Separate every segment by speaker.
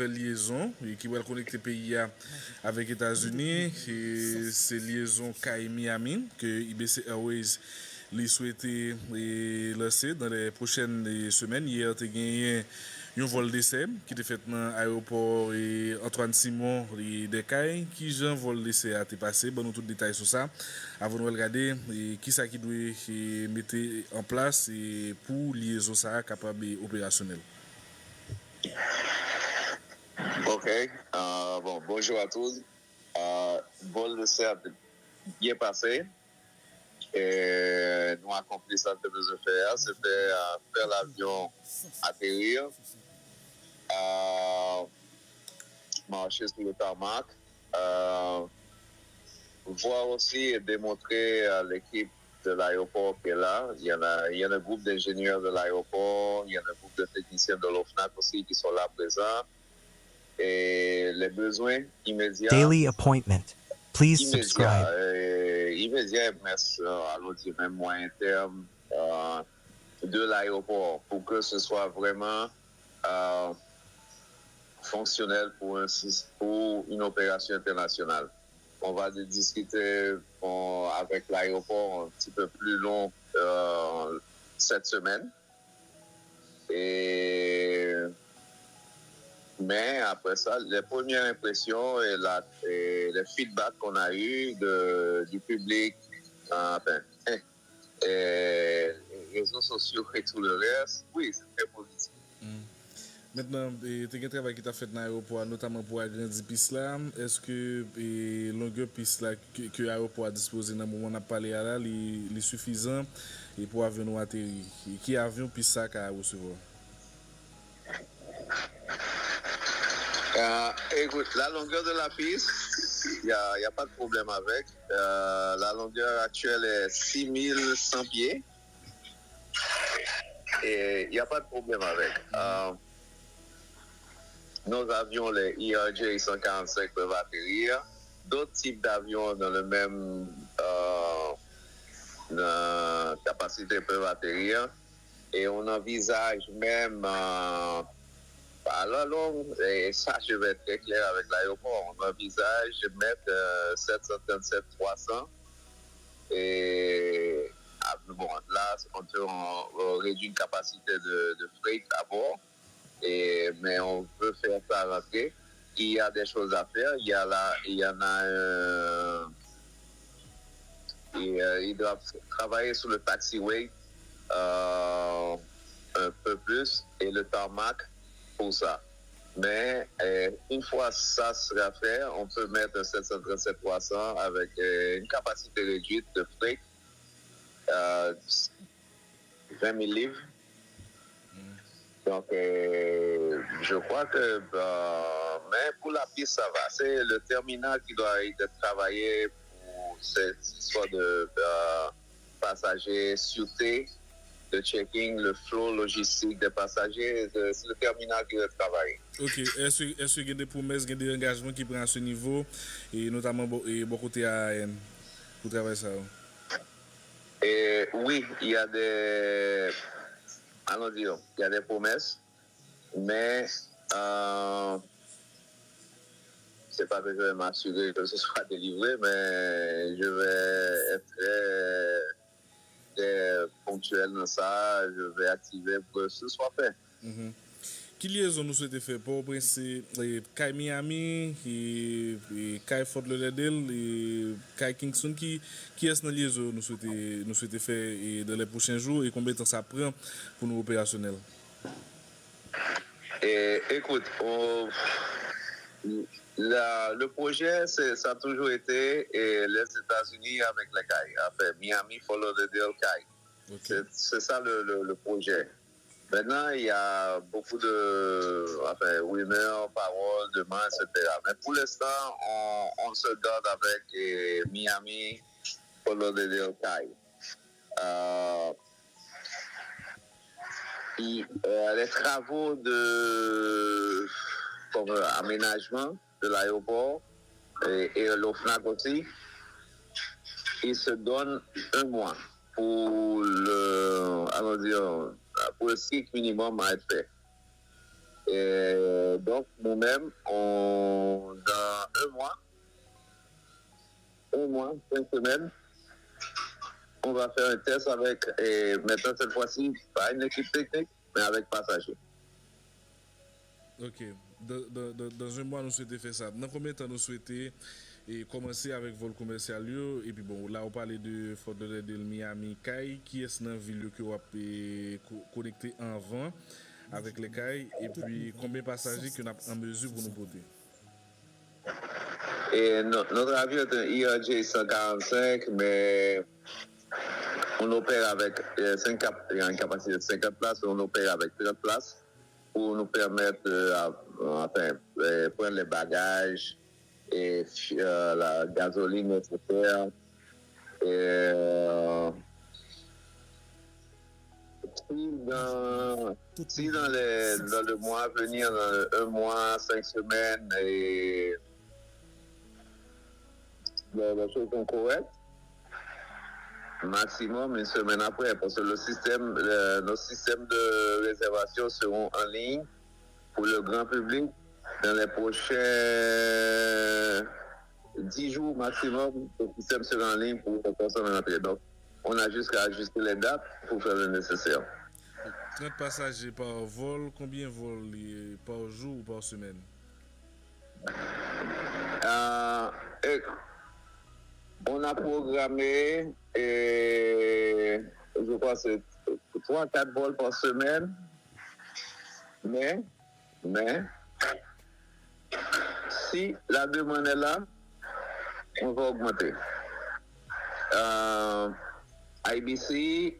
Speaker 1: nouvelle liaison qui va connecter pays avec les États-Unis. C'est liaison Miami que IBC Airways les souhaitait lancer dans les prochaines semaines. Hier, tu as gagné un vol d'essai qui était fait dans l'aéroport Antoine Simon de Caille. Qui Jean vol d'essai a été passé? Bon, nous tous les détails sur ça. Avant de regarder qui ça qui doit mettre en place pour liaison ça capable opérationnel.
Speaker 2: Ok. Bon, bonjour à tous. Vol d'essai a bien passé. Et nous accompli ça que nous faire, c'était faire l'avion atterrir, marcher sur le tarmac, voir aussi et démontrer à l'équipe de l'aéroport qui est là. Il y a un groupe d'ingénieurs de l'aéroport, il y a un groupe de techniciens de l'OFNAC aussi qui sont là présents. Et les besoins immédiats.
Speaker 3: Daily appointment. Please subscribe.
Speaker 2: Immédiat, allons dire même moyen terme de l'aéroport pour que ce soit vraiment fonctionnel pour une opération internationale. On va discuter avec l'aéroport un petit peu plus long cette semaine. Mais après ça, les premières impressions et les feedbacks qu'on a eu du public, les réseaux sociaux et tout le reste, oui, c'est très positif.
Speaker 1: Maintenant, tu as un travail qui t'a fait dans l'aéroport, notamment pour agrandir piste là. Est-ce que longueur piste là que l'aéroport a disposé dans le moment où on a parlé là, est suffisant et pour avion atterrir? Qui avion piste ça qu'a recevoir?
Speaker 2: Écoute, la longueur de la piste, il n'y a pas de problème avec. La longueur actuelle est 6100 pieds. Et il n'y a pas de problème avec. Nos avions, les ERJ 145 peuvent atterrir. D'autres types d'avions dans le même capacité peuvent atterrir. Et on envisage même... Alors, et ça, je vais être très clair avec l'aéroport. On envisage de mettre 737-300. Et bon, là, on réduit une capacité de freight à bord. Mais on peut faire ça rentrer. Il y a des choses à faire. Il doivent travailler sur le taxiway un peu plus et le tarmac pour ça. Mais une fois ça sera fait, on peut mettre un 737-300 avec une capacité réduite de freight, 20 000 livres. Donc, je crois que, mais pour la piste, ça va. C'est le terminal qui doit être travaillé pour cette histoire de passagers, sûreté, de checking, le flow logistique des passagers. C'est le terminal qui doit travailler.
Speaker 1: Ok. Est-ce qu'il y a des promesses, il y a des engagements qui prennent à ce niveau, et notamment beaucoup côté AN, pour travailler ça?
Speaker 2: Oui, il y a des... Allons dire, il y a des promesses, mais c'est pas que je vais m'assurer que ce soit délivré, mais je vais être très ponctuel dans ça, je vais activer pour que ce soit fait.
Speaker 1: Quelle liaison nous souhaitons faire pour Prince, Kai Miami, Kai Fort Lauderdale, et Kai Kingston, qui est la liaison nous souhaitons faire dans les prochains jours et combien de temps ça prend pour nous opérationnels?
Speaker 2: Écoute, le projet, ça a toujours été les États-Unis avec les Kai, enfin, Miami, Fort Lauderdale, Kai. Okay. C'est ça le projet. Maintenant, il y a beaucoup de rumeurs, paroles, demandes, etc. Mais pour l'instant, on se garde avec Miami, Fort Lauderdale, Kai. Les travaux comme aménagement de l'aéroport et l'OFNAC aussi, ils se donnent un mois pour le cycle minimum à être fait. donc, nous-mêmes, dans un mois, 5 semaines, on va faire un test avec, et maintenant cette fois-ci, pas une équipe technique, mais avec passagers.
Speaker 1: Ok. Dans un mois, nous souhaitons faire ça. Dans combien de temps nous souhaitons commencer avec vol commercial yo? Et puis bon, là, on parlait de Fort Lauderdale, Miami, Kai. Qui est-ce dans la ville que vous avez connecté en vent avec les Kai? Et puis, combien de passagers qu'on a en mesure pour nous porter?
Speaker 2: Et notre avion est un IRJ 145, mais on opère avec il y a une capacité de 50 places, on opère avec 30 places pour nous permettre prendre les bagages et la gasoline nécessaire. Et, si dans le mois à venir, dans un mois, 5 semaines, et les choses sont correctes, maximum une semaine après, parce que nos systèmes de réservation seront en ligne pour le grand public dans les prochains 10 jours maximum. Le système sera en ligne pour les personnes rentrer. Donc, on a jusqu'à ajuster les dates pour faire le nécessaire.
Speaker 1: 30 passagers par vol, combien de vols par jour ou par semaine?
Speaker 2: On a programmé, je crois que c'est 3-4 vols par semaine, mais si la demande est là, on va augmenter. IBC,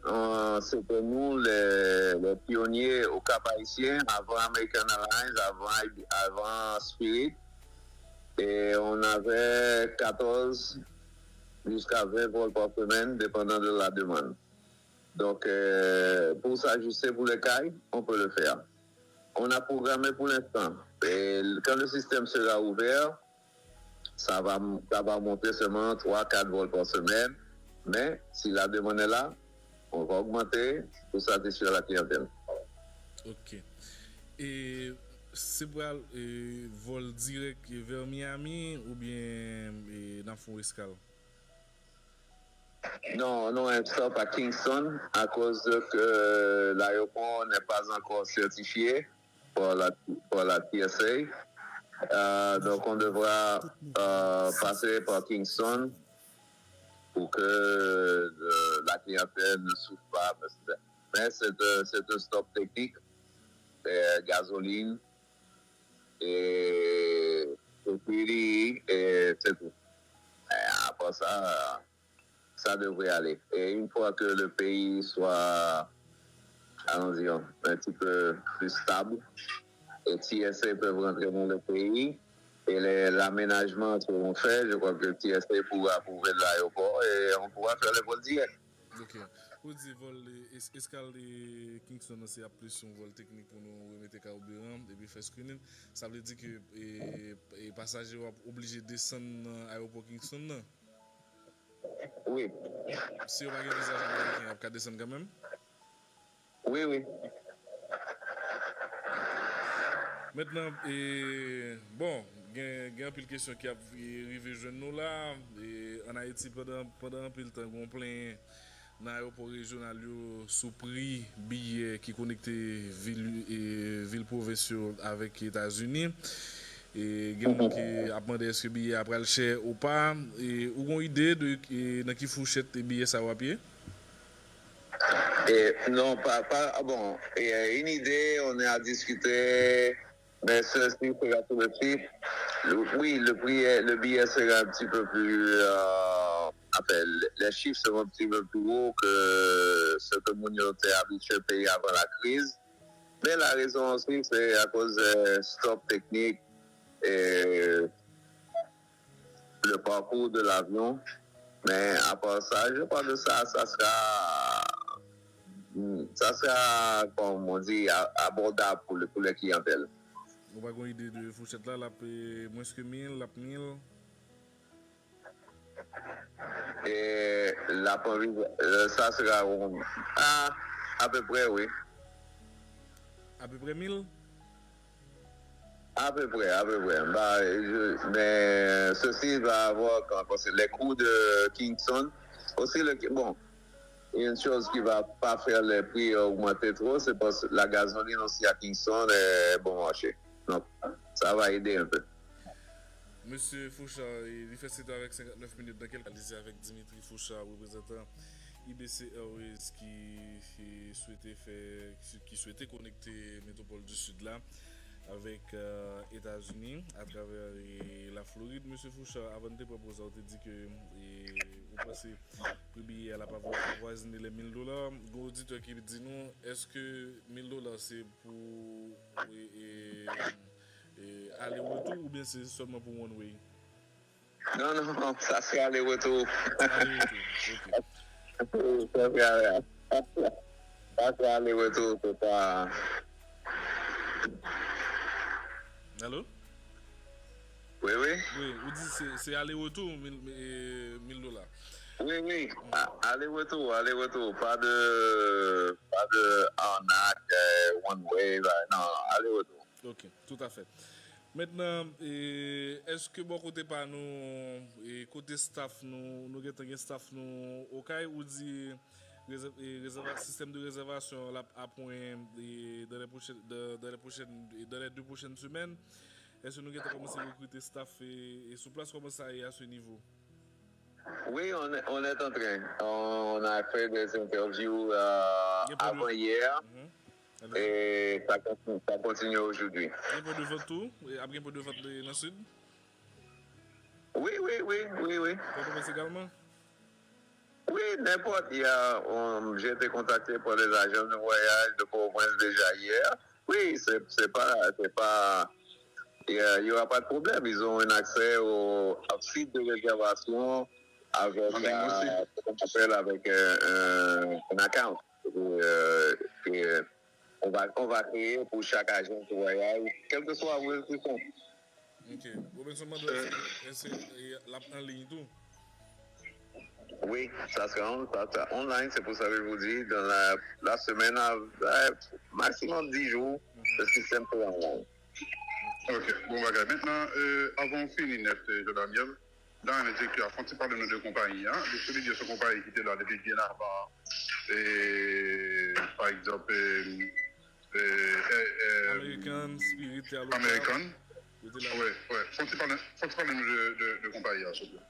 Speaker 2: c'était nous les pionniers au Cap-Haïtien, avant American Airlines, avant Spirit. Et on avait 14 jusqu'à 20 vols par semaine, dépendant de la demande. Donc, pour s'ajuster pour les cailles, on peut le faire. On a programmé pour l'instant. Et quand le système sera ouvert, ça va monter seulement 3-4 vols par semaine. Mais si la demande est là, on va augmenter pour satisfaire la clientèle.
Speaker 1: Ok. Et c'est pour vol direct vers Miami ou bien dans Fort Escale?
Speaker 2: Non, un stop à Kingston à cause que l'aéroport n'est pas encore certifié pour la TSA. Donc on devra passer par Kingston pour que la clientèle ne souffre pas. Mais c'est un stop technique, gasoline et c'est tout. Et après ça devrait aller. Et une fois que le pays soit, allons-y, un petit peu plus stable, et TSA peuvent rentrer dans le pays, et l'aménagement seront faits, je crois que TSA pourra ouvrir l'aéroport et on pourra faire les vols directs.
Speaker 1: Ok. Vous dites vol escale de Kingston, c'est plus un vol technique pour nous remettre carburant et puis faire screening. Ça veut dire que les passagers sont obligés de descendre dans l'aéroport Kingston, non?
Speaker 2: Oui.
Speaker 1: Si on va avoir un visage américain, on va descendre quand même?
Speaker 2: Oui.
Speaker 1: Maintenant, bon, il y a un peu de questions qui arrivent jeune nous là. En Haïti, pendant un peu de temps, on plein dans l'aéroport régional sous prix billets qui connectent ville provinciale avec les États-Unis. Et il y a des gens qui a demandé est-ce que le billet après le cher ou pas. Et vous avez une idée de dans qui fourchette les billets ça va payer?
Speaker 2: Non, pas bon. Une idée, on est à discuter, mais ceci sera tout de suite. Oui, le billet sera un petit peu plus. Les chiffres seront un petit peu plus hauts que ce que nous était habitué à payer avant la crise. Mais la raison aussi, c'est à cause de stop technique et le parcours de l'avion. Mais à part ça, je crois que ça sera, comme on dit, abordable pour les clientèles.
Speaker 1: Vous avez une idée de fourchette là, moins que 1000, la 1000?
Speaker 2: Et ça sera à peu près, oui.
Speaker 1: À peu près 1000?
Speaker 2: À peu près, à peu près. Mais ceci va avoir les coûts de Kingston. Aussi, bon, une chose qui va pas faire les prix augmenter trop, c'est parce que la gasoline aussi à Kingston est bon marché. Donc, ça va aider un peu.
Speaker 1: Monsieur Fouchard, il fait cette avec 59 minutes dans quel cas avec Dimitri Fouchard, représentant IBC Airways qui souhaitait connecter Métropole du Sud là avec États-Unis à travers la Floride. Monsieur Fouchard, avant de proposer, on te dit que vous pensez que le billet n'a pas voisiné les $1000. Un auditeur qui dit nous, est-ce que $1000 c'est pour aller-retour ou bien c'est seulement pour one way?
Speaker 2: Non, non, ça c'est aller-retour.
Speaker 1: Aller-retour, ok.
Speaker 2: Ça c'est aller-retour, c'est pas.
Speaker 1: Allô?
Speaker 2: Oui, oui.
Speaker 1: Oui, vous dites c'est aller-retour, $1000.
Speaker 2: Oui, oui. Aller-retour, aller-retour. Pas de arnaque, one way, non, aller-retour.
Speaker 1: Ok, tout à fait. Maintenant, est-ce que bon côté par nous, côté staff, nous avons un staff nous au cas où dit système de réservation là, à point dans les 2 prochaines semaines, est-ce que nous avons commencé à recruter staff et sur place comment ça est à ce niveau?
Speaker 2: Oui, on est en train. On a fait des interviews avant hier. Et ça continue aujourd'hui.
Speaker 1: Il y a un peu de vote tout? Il y a un peu de vote dans le sud?
Speaker 2: Oui.
Speaker 1: Port-au-Prince également?
Speaker 2: Oui, n'importe. J'ai été contacté par les agents de voyage de Port-au-Prince déjà hier. Oui, c'est pas. Il n'y aura pas de problème. Ils ont un accès au site de réservation avec ce qu'on appelle avec un account. On va créer pour chaque agent de voyage, quel que soit où ils sont.
Speaker 1: Ok. Robinson en ligne tout?
Speaker 2: Oui, ça sera online, c'est pour ça que je vous dis, dans la semaine, maximum 10 jours, le système peut online.
Speaker 4: Ok, bon bagage. Maintenant, avant de finir net, Daniel, dans un exécutif, quand tu parles de nos 2 compagnies, hein, celui de ce compagnie qui était là depuis bien avant, et par exemple,
Speaker 1: American, Spirit et Aloha.
Speaker 4: American. Oui. Faut tu parler de compagnie, s'il te plaît.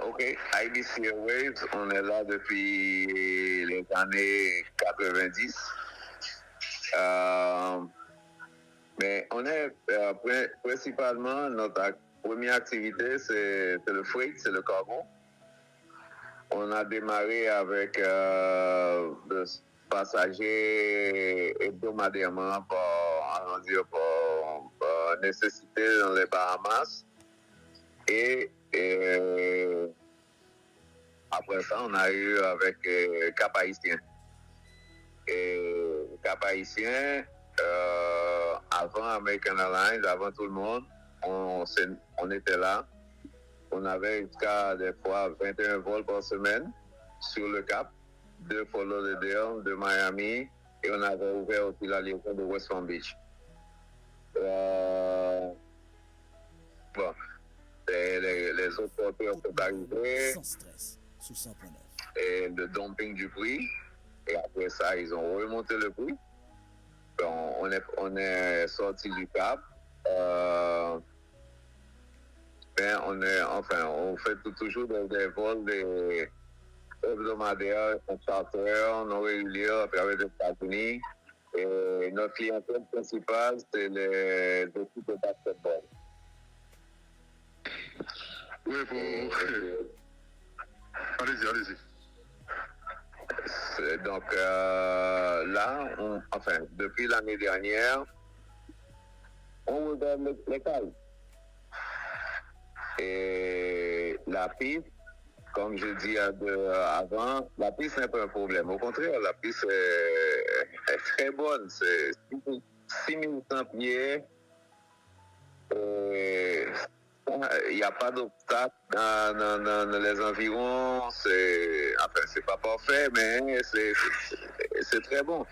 Speaker 2: Ok, IBC Airways, on est là depuis les années 90. Mais on est principalement, notre première activité, c'est le freight, c'est le cargo. On a démarré avec le passagers hebdomadairement par nécessité dans les Bahamas. Et après ça, on a eu avec Cap Haïtien. Et Cap Haïtien, avant American Airlines, avant tout le monde, on était là. On avait jusqu'à des fois 21 vols par semaine sur le Cap, de Fort Lauderdale, de Miami, et on avait ouvert aussi la liaison de West Palm Beach. Bon, les autres porteurs sont arrivés.
Speaker 5: Sans stress, sous 100.9.
Speaker 2: Et le dumping du prix. Et après ça, ils ont remonté le prix. Bon, on est sorti du Cap. On fait toujours des vols hebdomadaires, charters, non réguliers à travers les États-Unis. Et notre clientèle principale, c'est les équipes de basketball.
Speaker 4: Oui, allez-y.
Speaker 2: Donc là, depuis l'année dernière, on regarde les cailles. Et la piste, comme je dis avant, la piste n'est pas un problème. Au contraire, la piste est très bonne. C'est 6100 pieds. Il n'y a pas d'obstacle dans les environs. C'est pas parfait, mais c'est très bon.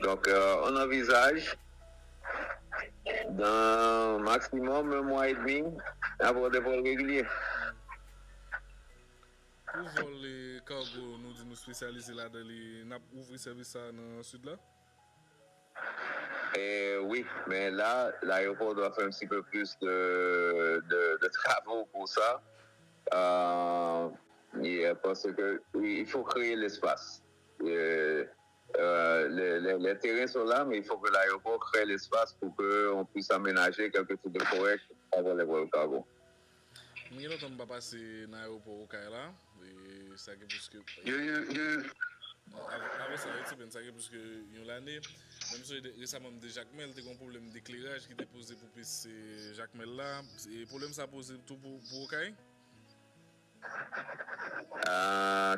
Speaker 2: Donc, on envisage dans maximum un mois et demi, avoir des vols réguliers.
Speaker 1: Pour vol les cargo, nous disons spécialisés là dans les n'a ouvrir service ça dans le sud là.
Speaker 2: Oui, mais là, l'aéroport doit faire un petit peu plus de travaux pour ça. Parce que il faut créer l'espace. Les terrains sont là, mais il faut que l'aéroport crée l'espace pour qu'on puisse aménager quelque chose de correct avant les vols cargo.
Speaker 1: Je ne vais pas passer dans l'aéroport au Kaila. Et ça plus que. Avant ça, c'est bien ça plus que l'année. Même si récemment de Jacques Mel, il y a un problème d'éclairage qui était posé pour Jacques Mel là. Et le problème ça posé tout pour Okaï.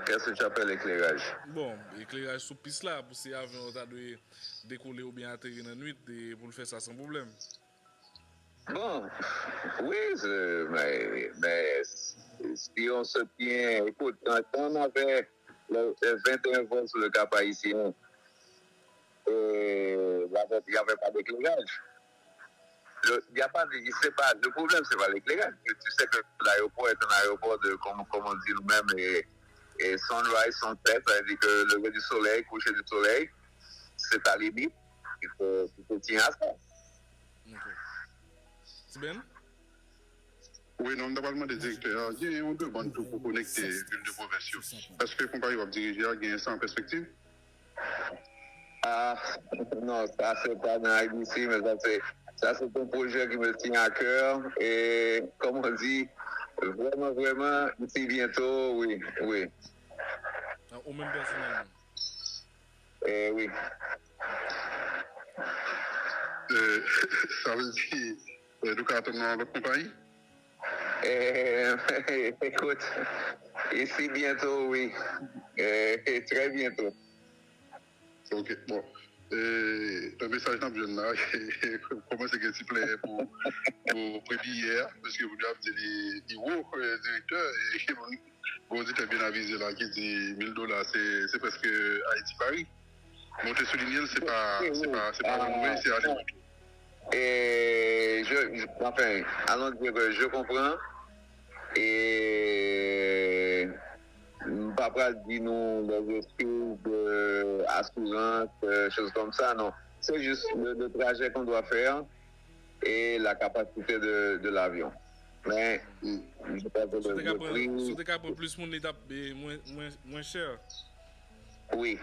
Speaker 2: Qu'est-ce que tu appelles l'éclairage?
Speaker 1: Bon, l'éclairage sous piste là, pour si l'avion doit décoller ou bien atterrir dans la nuit, pour le faire ça sans problème.
Speaker 2: Bon, oui, mais si on se tient, écoute, quand on avait le 21 vols sur le Cap haïtien, il n'y avait pas d'éclairage. Le problème, c'est pas l'éclairage. Tu sais que l'aéroport est un aéroport de, comme on dit nous-mêmes, et sunrise, sunset, ça veut dire que le lever du soleil, coucher du soleil, c'est ta limite. Il faut tenir à ça.
Speaker 1: Okay. C'est bien?
Speaker 4: Oui, non, normalement, des directeurs, il y a une demande pour connecter l'une de provinces. Est-ce que la compagnie va diriger à gagner ça en perspective?
Speaker 2: Non, ça c'est pas dans l'IBC, mais ça c'est un projet qui me tient à cœur. Et comme on dit, vraiment, d'ici bientôt, oui.
Speaker 1: Au même personnellement?
Speaker 2: Oui.
Speaker 4: Ça veut dire, nous cartonnons dans votre compagnie?
Speaker 2: Écoute, ici bientôt, oui. Très bientôt.
Speaker 4: Ok, bon. Le message dans le jeune là, comment c'est que tu plais pour prédire hier, parce que vous avez dit les hauts directeurs, et vous dites bien avisé là, qui dit $1000, c'est presque Haïti-Paris. Monter souligner, c'est pas renouvelé, c'est aller retour.
Speaker 2: Et enfin, allons dire que je comprends. Et papa dit nous les excuses d'assurance, choses comme ça, non. C'est juste le trajet qu'on doit faire et la capacité de l'avion. Mais je pense que le prix...
Speaker 1: Sur des cas pour plus, mon étape moins cher.
Speaker 2: Oui.